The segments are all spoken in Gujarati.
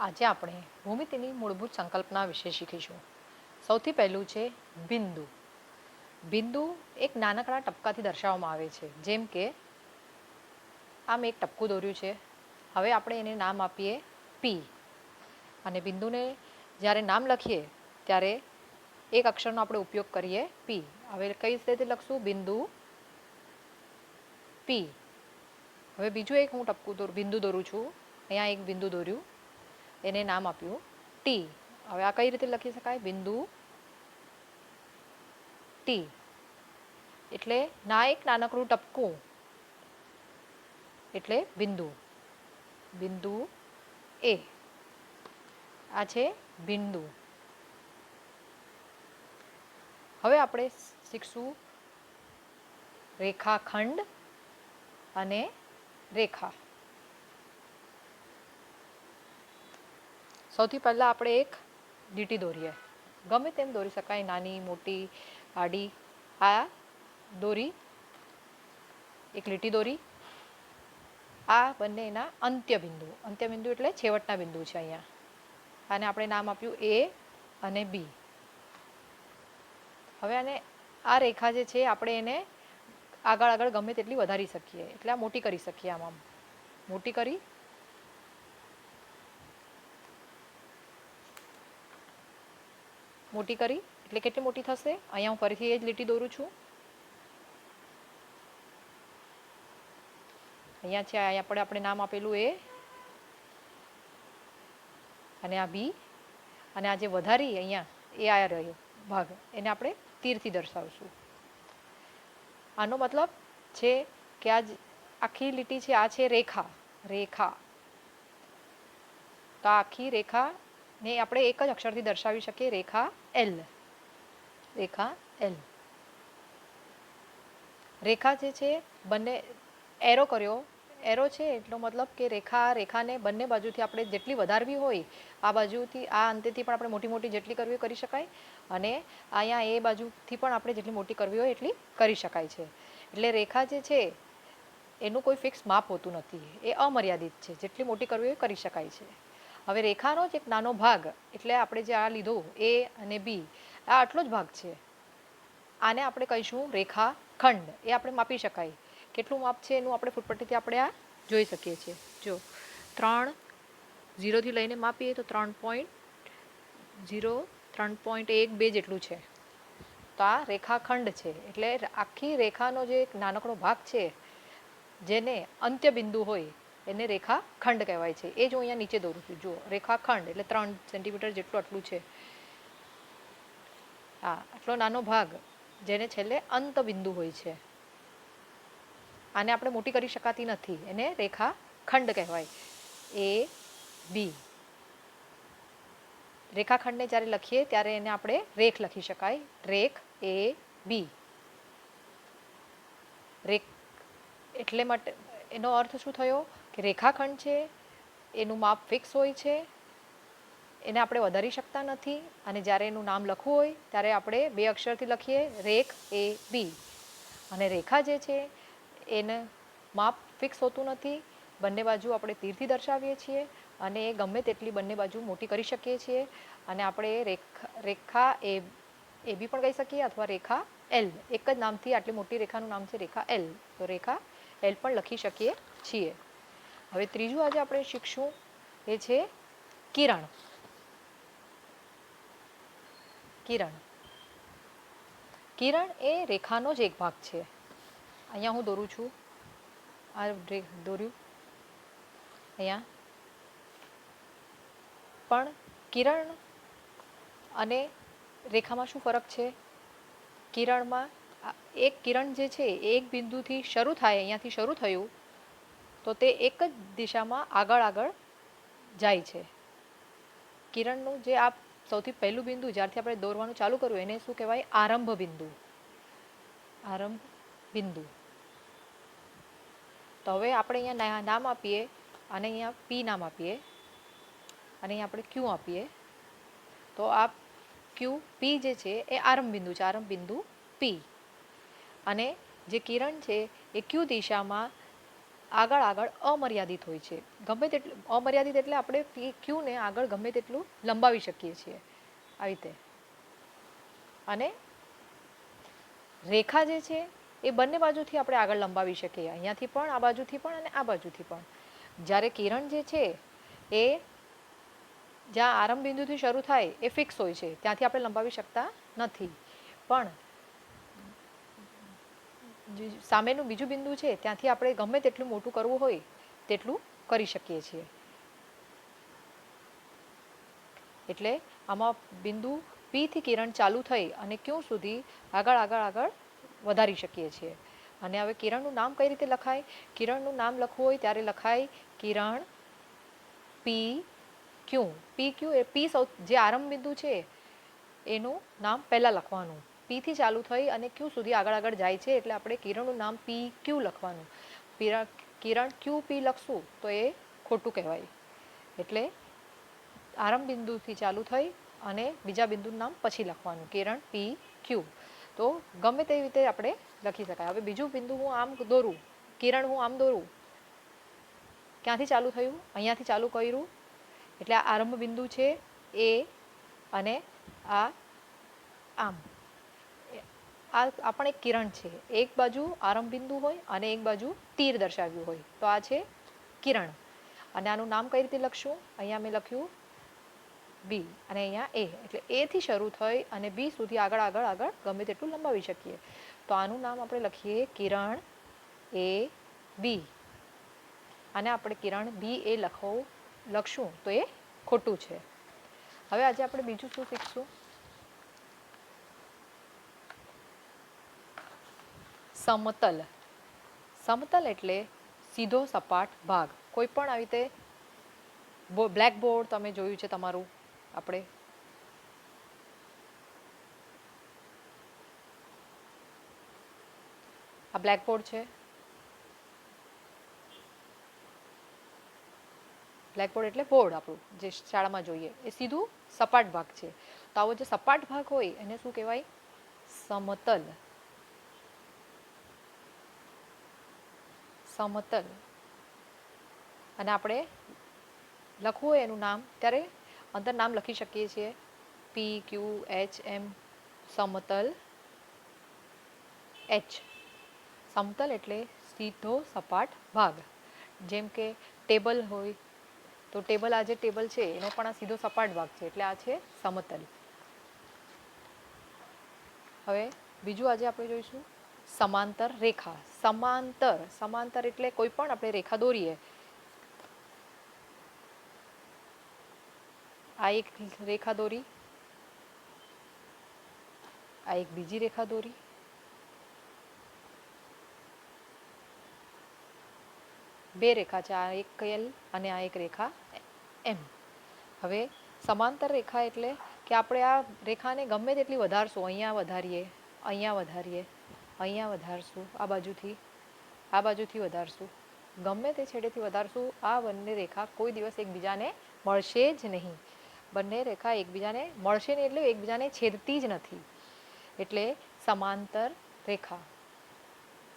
આજે આપણે ભૂમિતિની મૂળભૂત સંકલ્પના વિશે શીખીશું. સૌથી પહેલું છે બિંદુ. બિંદુ એક નાનકડા ટપકાથી દર્શાવવામાં આવે છે. જેમ કે આમ એક ટપકું દોર્યું છે. હવે આપણે એને નામ આપીએ પી. અને બિંદુને જ્યારે નામ લખીએ ત્યારે એક અક્ષરનો આપણે ઉપયોગ કરીએ પી. હવે કઈ રીતે લખશું? બિંદુ પી. હવે બીજું એક હું ટપકું બિંદુ દોરું છું. અહીંયા એક બિંદુ દોર્યું, એને નામ આપ્યું ટી. હવે આ કઈ રીતે લખી શકાય? બિંદુ ટી. એટલે ના એક નાનકડું ટપકું એટલે બિંદુ. બિંદુ એ. આ છે બિંદુ. હવે આપણે શીખશું રેખાખંડ અને રેખા. સૌથી પહેલાં આપણે એક લીટી દોરીએ. ગમે તેમ દોરી શકાય, નાની મોટી આડી. આ દોરી, એક લીટી દોરી. આ બંને એના અંત્યબિંદુ. અંત્યબિંદુ એટલે છેવટના બિંદુ છે અહીંયા. આને આપણે નામ આપ્યું એ અને બી. હવે આને આ રેખા જે છે આપણે એને આગળ આગળ ગમે તેટલી વધારી શકીએ. એટલે આ મોટી કરી શકીએ. આમ મોટી કરી એટલે કેટલી મોટી થશે? અહીંયા હું ફરીથી એ જ લીટી દોરું છું. અહીંયા છે, આપણે નામ આપેલું એ અને આ બી. અને આ જે વધારી અહીંયા એ આ રહ્યો ભાગ, એને આપણે તીરથી દર્શાવશું. આનો મતલબ છે કે આ આખી લીટી છે, આ છે રેખા. રેખા. તો આખી રેખાને આપણે એક જ અક્ષરથી દર્શાવી શકીએ, રેખા એલ. રેખા એલ. રેખા જે છે બંને એરો કર્યો. એરો છે એટલો મતલબ કે રેખાને બંને બાજુથી આપણે જેટલી વધારવી હોય, આ બાજુથી આ અંતેથી પણ આપણે મોટી મોટી જેટલી કરવી કરી શકાય, અને અહીંયા એ બાજુથી પણ આપણે જેટલી મોટી કરવી હોય એટલી કરી શકાય છે. એટલે રેખા જે છે એનું કોઈ ફિક્સ માપ હોતું નથી, એ અમર્યાદિત છે. જેટલી મોટી કરવી હોય કરી શકાય છે. હવે રેખાનો જ એક નાનો ભાગ, એટલે આપણે જે આ લીધો એ અને બી, આ આટલો જ ભાગ છે. આને આપણે કહીશું રેખાખંડ. એ આપણે માપી શકાય. કેટલું માપ છે એનું આપણે ફૂટપટ્ટીથી આપણે આ જોઈ શકીએ છીએ. જો 3.0થી લઈને માપીએ તો 3.0, 3.12 જેટલું છે. તો આ રેખાખંડ છે. એટલે આખી રેખાનો જે એક નાનકડો ભાગ છે જેને અંત્યબિંદુ હોય એને રેખાખંડ કહેવાય છે. એ જ હું અહીંયા નીચે દોરું છું. જુઓ, રેખાખંડ એટલે 3 સેન્ટીમીટર જેટલું આટલું છે. હા, આટલો નાનો ભાગ જેને છેલ્લે અંતબિંદુ હોય છે. આને આપણે મોટી કરી શકાતી નથી, એને રેખાખંડ કહેવાય. એ બી. રેખાખંડને જ્યારે લખીએ ત્યારે એને આપણે રેખ લખી શકાય. રેખ એ બી. રેખ એટલે માટે એનો અર્થ શું થયો કે રેખાખંડ છે એનું માપ ફિક્સ હોય છે, એને આપણે વધારી શકતા નથી. અને જ્યારે એનું નામ લખવું હોય ત્યારે આપણે 2 અક્ષરથી લખીએ, રેખ એ બી. અને રેખા જે છે એને માપ ફિક્સ હોતું નથી. બંને બાજુ આપણે તીરથી દર્શાવીએ છીએ અને એ ગમે તેટલી બંને બાજુ મોટી કરી શકીએ છીએ. અને આપણે રેખા એ બી પણ કહી શકીએ, અથવા રેખા એલ. એક જ નામથી આટલી મોટી રેખાનું નામ છે રેખા એલ. તો રેખા એલ પણ લખી શકીએ છીએ. હવે ત્રીજું આજે આપણે શીખશું એ છે કિરણ. કિરણ. કિરણ એ રેખાનો જ એક ભાગ છે. અહીંયા હું દોરું છું, આ દોર્યું અહીંયા. પણ કિરણ અને રેખામાં શું ફરક છે? કિરણમાં એક કિરણ જે છે એ એક બિંદુથી શરૂ થાય, અહીંયાથી શરૂ થયું તો તે એક જ દિશામાં આગળ આગળ જાય છે. કિરણનું જે આ સૌથી પહેલું બિંદુ જ્યારથી આપણે દોરવાનું ચાલુ કર્યું એને શું કહેવાય? આરંભ બિંદુ. આરંભ બિંદુ. તો હવે આપણે અહીંયા નામ આપીએ, અને અહીંયા પી નામ આપીએ, અને અહીંયા આપણે ક્યુ આપીએ. તો આ ક્યુ પી જે છે એ આરંભ બિંદુ છે. આરંભ બિંદુ પી. અને જે કિરણ છે એ ક્યુ દિશામાં આગળ આગળ અમર્યાદિત હોય છે. ગમે તેટલું અમર્યાદિત એટલે આપણે ક્યુને આગળ ગમે તેટલું લંબાવી શકીએ છીએ આવી રીતે. અને રેખા જે છે એ બંને બાજુથી આપણે આગળ લંબાવી શકીએ, અહીંયાથી પણ, આ બાજુથી પણ અને આ બાજુથી પણ. જ્યારે કિરણ જે છે એ જ્યાં આરંભ બિંદુથી શરૂ થાય એ ફિક્સ હોય છે, ત્યાંથી આપણે લંબાવી શકતા નથી. પણ સામેનું બીજું બિંદુ છે ત્યાંથી આપણે ગમે તેટલું મોટું કરવું હોય તેટલું કરી શકીએ છીએ. એટલે આમાં બિંદુ પી થી કિરણ ચાલુ થઈ અને ક્યુ સુધી આગળ આગળ આગળ વધારી શકીએ છીએ. અને હવે કિરણનું નામ કઈ રીતે લખાય? કિરણનું નામ લખવું હોય ત્યારે લખાય કિરણ પી ક્યુ. પી ક્યુ એ પી જે આરંભ બિંદુ છે એનું નામ પહેલાં લખવાનું. પીથી ચાલુ થઈ અને ક્યુ સુધી આગળ આગળ જાય છે એટલે આપણે કિરણનું નામ પી ક્યુ લખવાનું. કિરણ ક્યુ પી લખશું તો એ ખોટું કહેવાય. એટલે આરંભ બિંદુથી ચાલુ થઈ અને બીજા બિંદુનું નામ પછી લખવાનું, કિરણ પી ક્યુ. તો ગમે તેવી રીતે આપણે લખી શકાય. હવે બીજું બિંદુ હું આમ દોરું, કિરણ હું આમ દોરું, ક્યાંથી ચાલુ થયું? અહીંયાથી ચાલુ કર્યું એટલે આ આરંભ બિંદુ છે એ, અને આ આમ આ પણ એક કિરણ છે. એક બાજુ આરંભ બિંદુ હોય અને એક બાજુ તીર દર્શાવ્યું હોય, તો આ છે કિરણ. અને આનું નામ કઈ રીતે લખશું? અહીંયા મેં લખ્યું બી અને અહીંયા એ, એટલે એ થી શરૂ થઈ અને બી સુધી આગળ આગળ આગળ ગમે તેટલું લંબાવી શકીએ. તો આનું નામ આપણે લખીએ કિરણ એ બી. અને આપણે કિરણ બી એ લખશું તો એ ખોટું છે. હવે આજે આપણે બીજું શું શીખશું? સમતલ. સમતલ એટલે સીધો સપાટ ભાગ. કોઈ પણ આવી રીતે બ્લેકબોર્ડ તમે જોયું છે તમારું, આપણે આ બ્લેકબોર્ડ છે. બ્લેકબોર્ડ એટલે બોર્ડ આપણું જે શાળામાં જોઈએ એ સીધું સપાટ ભાગ છે. તો આવો જે સપાટ ભાગ હોય એને શું કહેવાય? સમતલ. સમતલ. અને આપણે લખવું હોય એનું નામ ત્યારે અંદર નામ લખી શકીએ છીએ, પી ક્યુ એચ એમ. સમતલ એચ. સમતલ એટલે સીધો સપાટ ભાગ. જેમ કે ટેબલ હોય તો ટેબલ, આ જે ટેબલ છે એનો પણ આ સીધો સપાટ ભાગ છે, એટલે આ છે સમતલ. હવે બીજું આજે આપણે જોઈશું સમાંતર રેખા. સમાંતર એટલે કોઈ પણ આપણે રેખા દોરીએ, આ એક રેખા દોરી, આ એક બીજી રેખા દોરી, બે રેખા છે, આ એક એલ અને આ એક રેખા એમ. હવે સમાંતર રેખા એટલે કે આપણે આ રેખાને ગમે તેટલી વધારશું, અહીંયા વધારીએ, અહીંયા વધારીએ, અહીંયા વધારશું, આ બાજુથી વધારશું, ગમે તે છેડેથી વધારશું, આ બંને રેખા કોઈ દિવસ એકબીજાને મળશે જ નહીં. બંને રેખા એકબીજાને મળશે નહીં એટલે એકબીજાને છેદતી જ નથી. એટલે સમાંતર રેખા.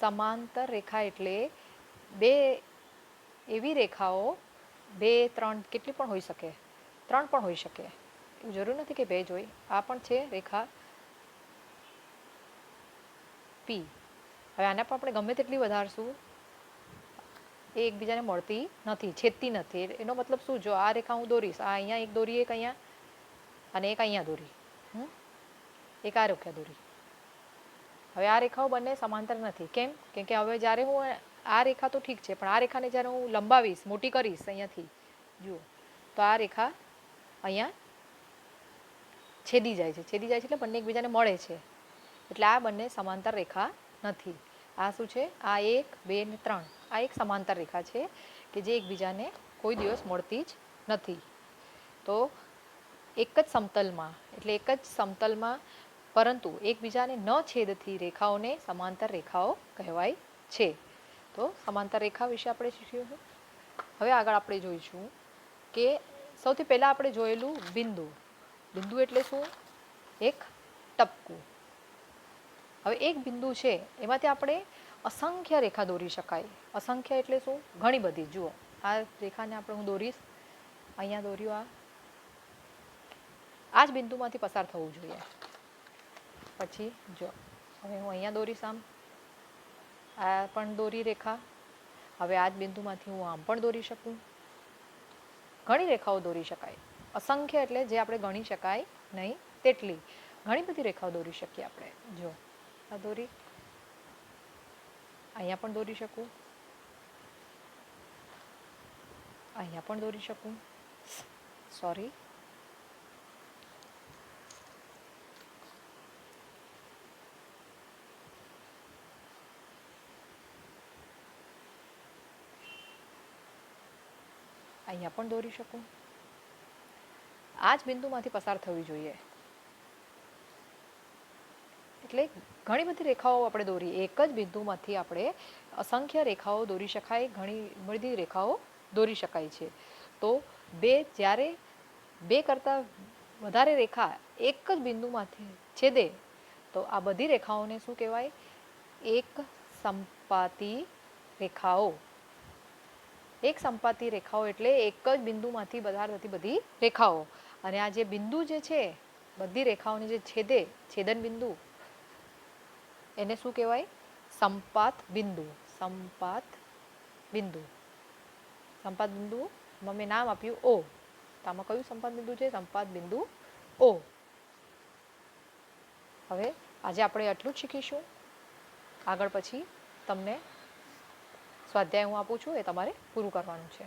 સમાંતર રેખા એટલે બે એવી રેખાઓ, બે ત્રણ કેટલી પણ હોઈ શકે, ત્રણ પણ હોઈ શકે, એવું જરૂર નથી કે બે જ હોય. આ પણ છે રેખા પી. હવે આને પણ આપણે ગમે તેટલી વધારશું એ એકબીજાને મળતી નથી, છેદતી નથી. એનો મતલબ શું? જો આ રેખા હું દોરીશ, આ અહીંયા એક દોરી, એક અહીંયા અને એક અહીંયા દોરી, એક આ રેખા દોરી. હવે આ રેખાઓ બંને સમાંતર નથી. કેમ? કેમ કે હવે જ્યારે હું આ રેખા તો ઠીક છે, પણ આ રેખાને જ્યારે હું લંબાવીશ, મોટી કરીશ અહીંયાથી, જુઓ તો આ રેખા અહીંયા છેદી જાય છે. છેદી જાય છે એટલે બંને એકબીજાને મળે છે, એટલે આ બંને સમાંતર રેખા નથી. આ શું છે? આ 1, 2 ને 3 આ એક સમાંતર રેખા છે કે જે એકબીજાને કોઈ દિવસ મળતી જ નથી. તો એક જ સમતલમાં, એટલે એક જ સમતલમાં પરંતુ એકબીજાને ન છેદતી રેખાઓને સમાંતર રેખાઓ કહેવાય છે. તો સમાંતર રેખા વિશે આપણે શીખ્યું. હવે આગળ આપણે જોઈશું કે સૌથી પહેલાં આપણે જોયેલું બિંદુ. બિંદુ એટલે શું? એક ટપકું. હવે એક બિંદુ છે એમાંથી આપણે અસંખ્ય રેખા દોરી શકાય. અસંખ્ય એટલે શું? ઘણી બધી. જુઓ, આ રેખાને હું દોરીશ, અહીંયા દોર્યું, આ જ બિંદુમાંથી પસાર થવું જોઈએ. પછી જો હવે હું અહીંયા દોરીશ, આ પણ દોરી રેખા. હવે આ જ બિંદુમાંથી હું આમ પણ દોરી શકું. ઘણી રેખાઓ દોરી શકાય. અસંખ્ય એટલે જે આપણે ગણી શકાય નહીં તેટલી. ઘણી બધી રેખાઓ દોરી શકીએ આપણે. જો આ દોરી, અહીંયા પણ દોરી શકું, અહીંયા પણ દોરી શકું. સોરી, અહીંયા પણ દોરી શકું. આ જ બિંદુમાંથી પસાર થવી જોઈએ. એટલે ઘણી બધી રેખાઓ આપણે દોરી, એક જ બિંદુમાંથી આપણે અસંખ્ય રેખાઓ દોરી શકાય, ઘણી બધી રેખાઓ દોરી શકાય છે. તો જ્યારે બે કરતાં વધારે રેખા એક જ બિંદુમાંથી છેદે તો આ બધી રેખાઓને શું કહેવાય? એક સંપાતી રેખાઓ. એક સંપાતી રેખાઓ એટલે એક જ બિંદુમાંથી પસાર થતી બધી રેખાઓ. અને આ જે બિંદુ જે છે, બધી રેખાઓને જે છેદે, છેદન બિંદુ, એને શું કહેવાય? સંપાત બિંદુ. સંપાત બિંદુ. સંપાત બિંદુ મેં નામ આપ્યું O. તો આમાં કયું સંપાત બિંદુ છે? સંપાત બિંદુ O. હવે આજે આપણે આટલું જ શીખીશું. આગળ પછી તમને સ્વાધ્યાય હું આપું છું, એ તમારે પૂરું કરવાનું છે.